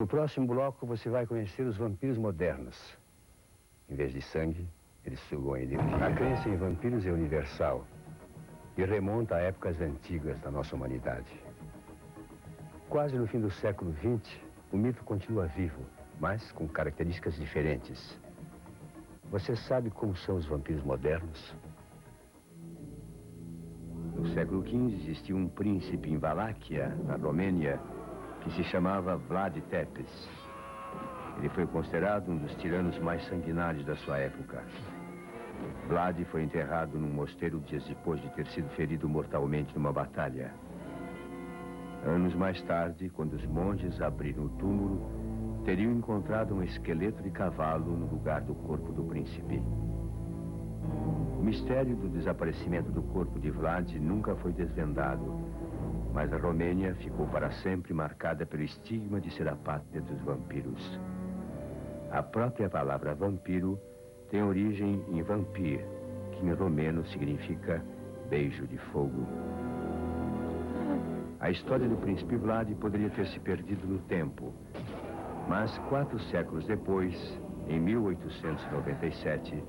No próximo bloco você vai conhecer os vampiros modernos. Em vez de sangue, eles sugam a energia. A crença em vampiros é universal e remonta a épocas antigas da nossa humanidade. Quase no fim do século XX, o mito continua vivo, mas com características diferentes. Você sabe como são os vampiros modernos? No século XV existiu um príncipe em Valáquia, na Romênia, que se chamava Vlad Tepes. Ele foi considerado um dos tiranos mais sanguinários da sua época. Vlad foi enterrado num mosteiro dias depois de ter sido ferido mortalmente numa batalha. Anos mais tarde, quando os monges abriram o túmulo, teriam encontrado um esqueleto de cavalo no lugar do corpo do príncipe. O mistério do desaparecimento do corpo de Vlad nunca foi desvendado, mas a Romênia ficou para sempre marcada pelo estigma de ser a pátria dos vampiros. A própria palavra vampiro tem origem em vampir, que em romeno significa beijo de fogo. A história do príncipe Vlad poderia ter se perdido no tempo, mas 4 séculos depois, em 1897,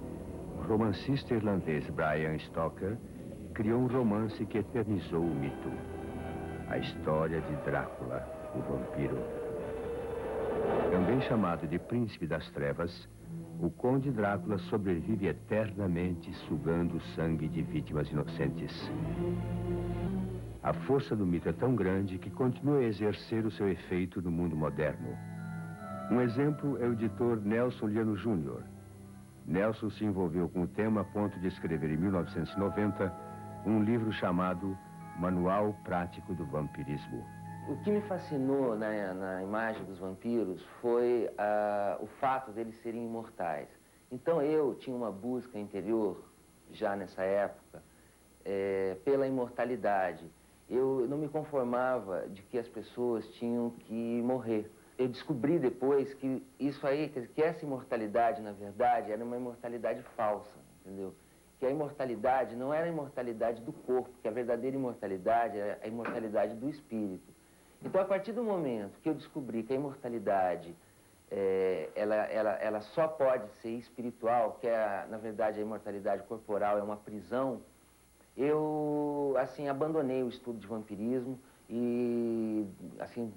o romancista irlandês Bram Stoker criou um romance que eternizou o mito. A história de Drácula, o vampiro. Também chamado de Príncipe das Trevas, o Conde Drácula sobrevive eternamente sugando o sangue de vítimas inocentes. A força do mito é tão grande que continua a exercer o seu efeito no mundo moderno. Um exemplo é o editor Nelson Liano Jr. Nelson se envolveu com o tema a ponto de escrever em 1990 um livro chamado Manual Prático do Vampirismo. O que me fascinou na imagem dos vampiros foi o fato deles serem imortais. Então eu tinha uma busca interior, já nessa época, pela imortalidade. Eu não me conformava de que as pessoas tinham que morrer. Eu descobri depois que isso aí, que essa imortalidade, na verdade, era uma imortalidade falsa, entendeu? Que a imortalidade não era a imortalidade do corpo, que a verdadeira imortalidade é a imortalidade do espírito. Então, a partir do momento que eu descobri que a imortalidade, ela só pode ser espiritual, que na verdade, a imortalidade corporal é uma prisão, eu, assim, abandonei o estudo de vampirismo e, assim,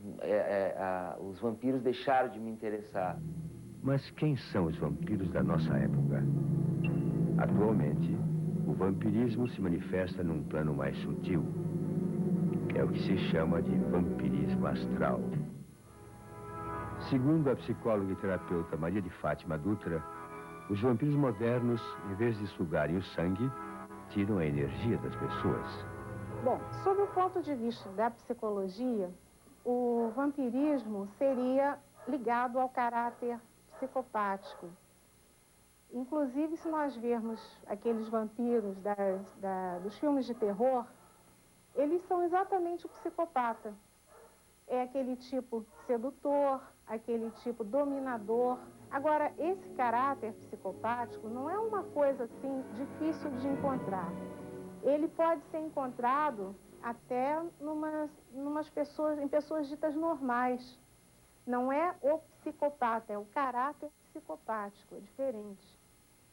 os vampiros deixaram de me interessar. Mas quem são os vampiros da nossa época? Atualmente, o vampirismo se manifesta num plano mais sutil. É o que se chama de vampirismo astral. Segundo a psicóloga e terapeuta Maria de Fátima Dutra, os vampiros modernos, em vez de sugarem o sangue, tiram a energia das pessoas. Bom, sob o ponto de vista da psicologia, o vampirismo seria ligado ao caráter psicopático. Inclusive, se nós vermos aqueles vampiros dos filmes de terror, eles são exatamente o psicopata. É aquele tipo sedutor, aquele tipo dominador. Agora, esse caráter psicopático não é uma coisa assim difícil de encontrar. Ele pode ser encontrado até em pessoas ditas normais. Não é o psicopata, é o caráter psicopático, é diferente.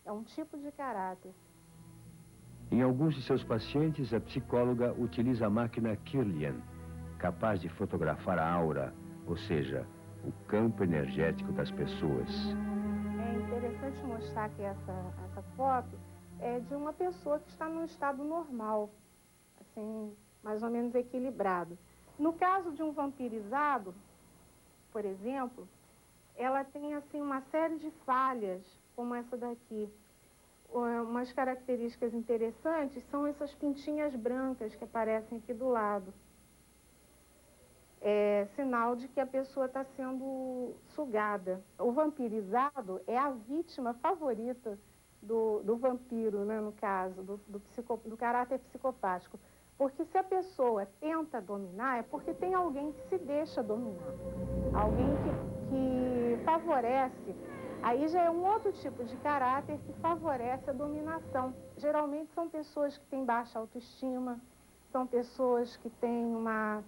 É um tipo de caráter. Em alguns de seus pacientes, a psicóloga utiliza a máquina Kirlian, capaz de fotografar a aura, ou seja, o campo energético das pessoas. É interessante mostrar que essa foto é de uma pessoa que está num estado normal, assim, mais ou menos equilibrado. No caso de um vampirizado, por exemplo, ela tem assim uma série de falhas, como essa daqui. Umas características interessantes são essas pintinhas brancas que aparecem aqui do lado. É sinal de que a pessoa está sendo sugada. O vampirizado é a vítima favorita do vampiro, né, no caso, do caráter psicopático. Porque se a pessoa tenta dominar, é porque tem alguém que se deixa dominar. Alguém que favorece. Aí já é um outro tipo de caráter que favorece a dominação. Geralmente são pessoas que têm baixa autoestima, são pessoas que têm uma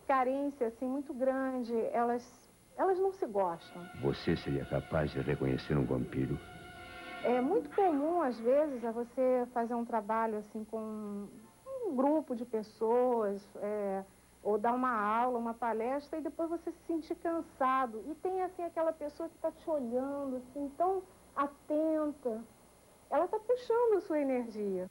carência assim, muito grande, elas elas não se gostam. Você seria capaz de reconhecer um vampiro? É muito comum, às vezes, você fazer um trabalho assim com um grupo de pessoas, ou dar uma aula, uma palestra, e depois você se sentir cansado. E tem, assim, aquela pessoa que está te olhando, assim, tão atenta. Ela está puxando a sua energia.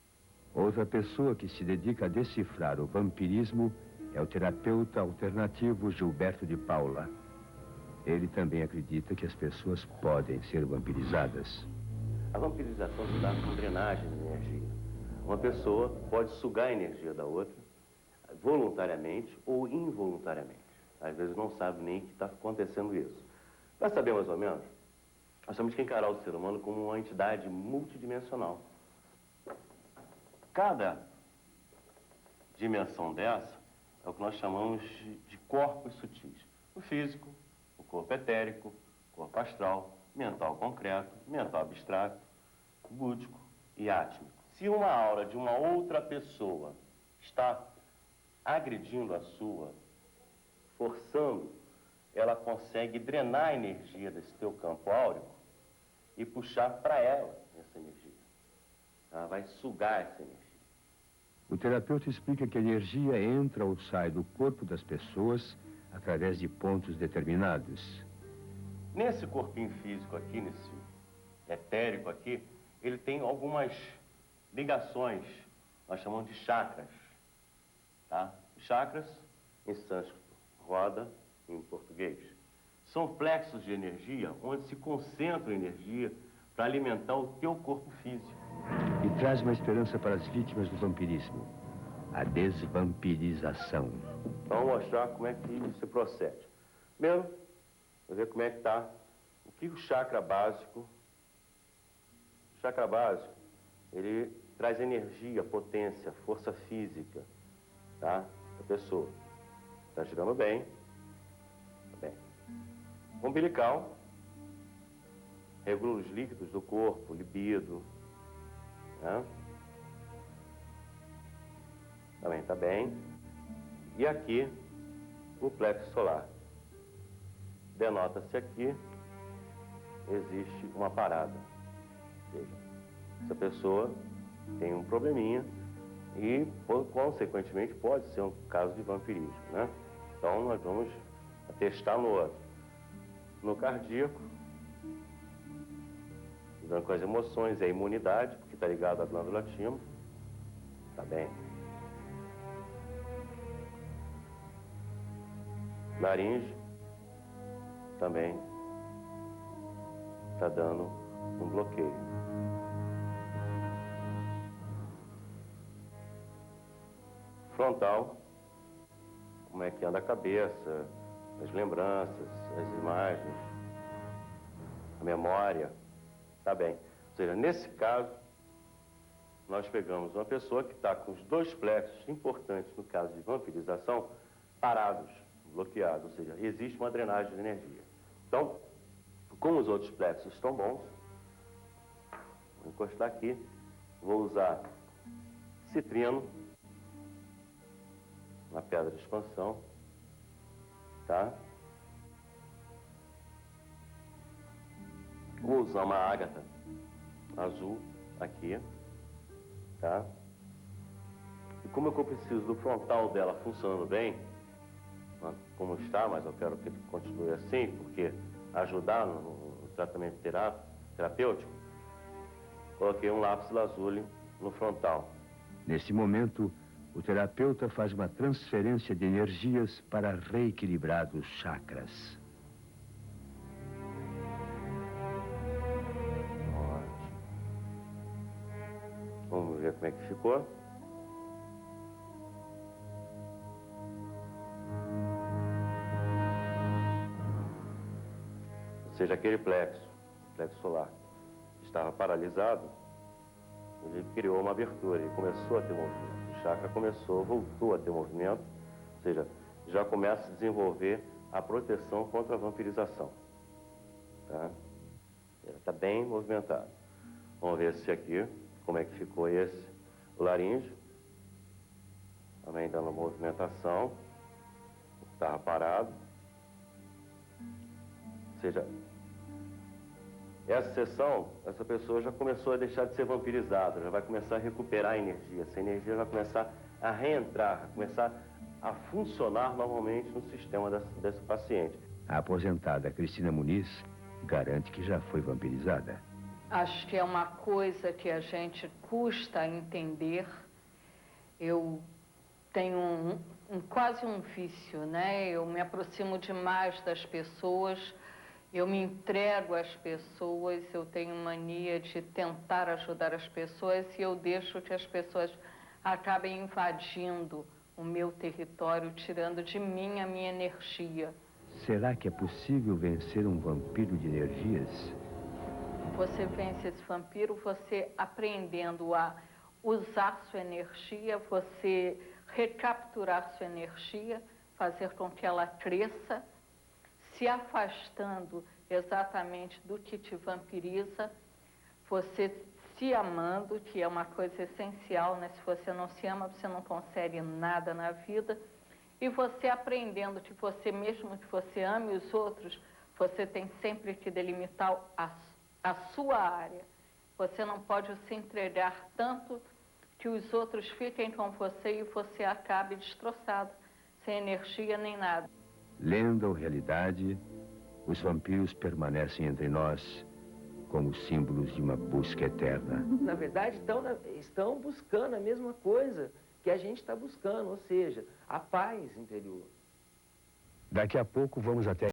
Outra pessoa que se dedica a decifrar o vampirismo é o terapeuta alternativo Gilberto de Paula. Ele também acredita que as pessoas podem ser vampirizadas. A vampirização se dá com drenagem de energia. Uma pessoa pode sugar a energia da outra, voluntariamente ou involuntariamente. Às vezes não sabe nem que está acontecendo isso. Para saber mais ou menos, nós temos que encarar o ser humano como uma entidade multidimensional. Cada dimensão dessa é o que nós chamamos de corpos sutis. O físico, o corpo etérico, o corpo astral, mental concreto, mental abstrato, búdico e átmico. Se uma aura de uma outra pessoa está agredindo a sua, forçando, ela consegue drenar a energia desse teu campo áurico e puxar para ela essa energia. Ela vai sugar essa energia. O terapeuta explica que a energia entra ou sai do corpo das pessoas através de pontos determinados. Nesse corpinho físico aqui, nesse etérico aqui, ele tem algumas ligações, nós chamamos de chakras, tá? Chakras, em sânscrito, roda, em português. São plexos de energia onde se concentra energia para alimentar o teu corpo físico. E traz uma esperança para as vítimas do vampirismo: a desvampirização. Vamos mostrar como é que isso procede. Primeiro, vamos ver como é que está. O que o chakra básico... O chakra básico, ele traz energia, potência, força física, tá? Da pessoa. Está girando bem. Tá bem. O umbilical regula os líquidos do corpo, libido, né? Também está bem. E aqui, o plexo solar. Denota-se aqui, existe uma parada. Ou seja, essa pessoa tem um probleminha e, consequentemente, pode ser um caso de vampirismo, né? Então, nós vamos testar no outro. No cardíaco, lidando com as emoções, é a imunidade, porque está ligado à glândula timo. Tá bem. Laringe, também está dando um bloqueio. Frontal, como é que anda a cabeça, as lembranças, as imagens, a memória, tá bem. Ou seja, nesse caso, nós pegamos uma pessoa que está com os dois plexos importantes, no caso de vampirização, parados, bloqueados, ou seja, existe uma drenagem de energia. Então, como os outros plexos estão bons, vou encostar aqui, vou usar citrino, uma pedra de expansão, tá? Vou usar uma ágata azul aqui, tá? E como é que eu preciso do frontal dela funcionando bem, como está, mas eu quero que ele continue assim, porque ajudar no tratamento terapêutico, coloquei um lápis lazuli no frontal. Nesse momento, o terapeuta faz uma transferência de energias para reequilibrar os chakras. Ótimo. Vamos ver como é que ficou. Ou seja, aquele plexo solar, que estava paralisado, ele criou uma abertura, ele começou a ter movimento. O chakra voltou a ter movimento, ou seja, já começa a desenvolver a proteção contra a vampirização. Tá? Ele está bem movimentado. Vamos ver se aqui, como é que ficou esse. O laríngeo, também dando movimentação, estava parado. seja, essa sessão, essa pessoa já começou a deixar de ser vampirizada, já vai começar a recuperar a energia. Essa energia vai começar a reentrar, a começar a funcionar normalmente no sistema dessa paciente. A aposentada Cristina Muniz garante que já foi vampirizada. Acho que é uma coisa que a gente custa entender. Eu tenho quase um vício, né? Eu me aproximo demais das pessoas, eu me entrego às pessoas, eu tenho mania de tentar ajudar as pessoas e eu deixo que as pessoas acabem invadindo o meu território, tirando de mim a minha energia. Será que é possível vencer um vampiro de energias? Você vence esse vampiro, você aprendendo a usar sua energia, você recapturar sua energia, fazer com que ela cresça, se afastando exatamente do que te vampiriza, você se amando, que é uma coisa essencial, né? Se você não se ama, você não consegue nada na vida, e você aprendendo que você, mesmo que você ame os outros, você tem sempre que delimitar a sua área. Você não pode se entregar tanto que os outros fiquem com você e você acabe destroçado, sem energia nem nada. Lenda ou realidade, os vampiros permanecem entre nós como símbolos de uma busca eterna. Na verdade, estão buscando a mesma coisa que a gente está buscando, ou seja, a paz interior. Daqui a pouco vamos até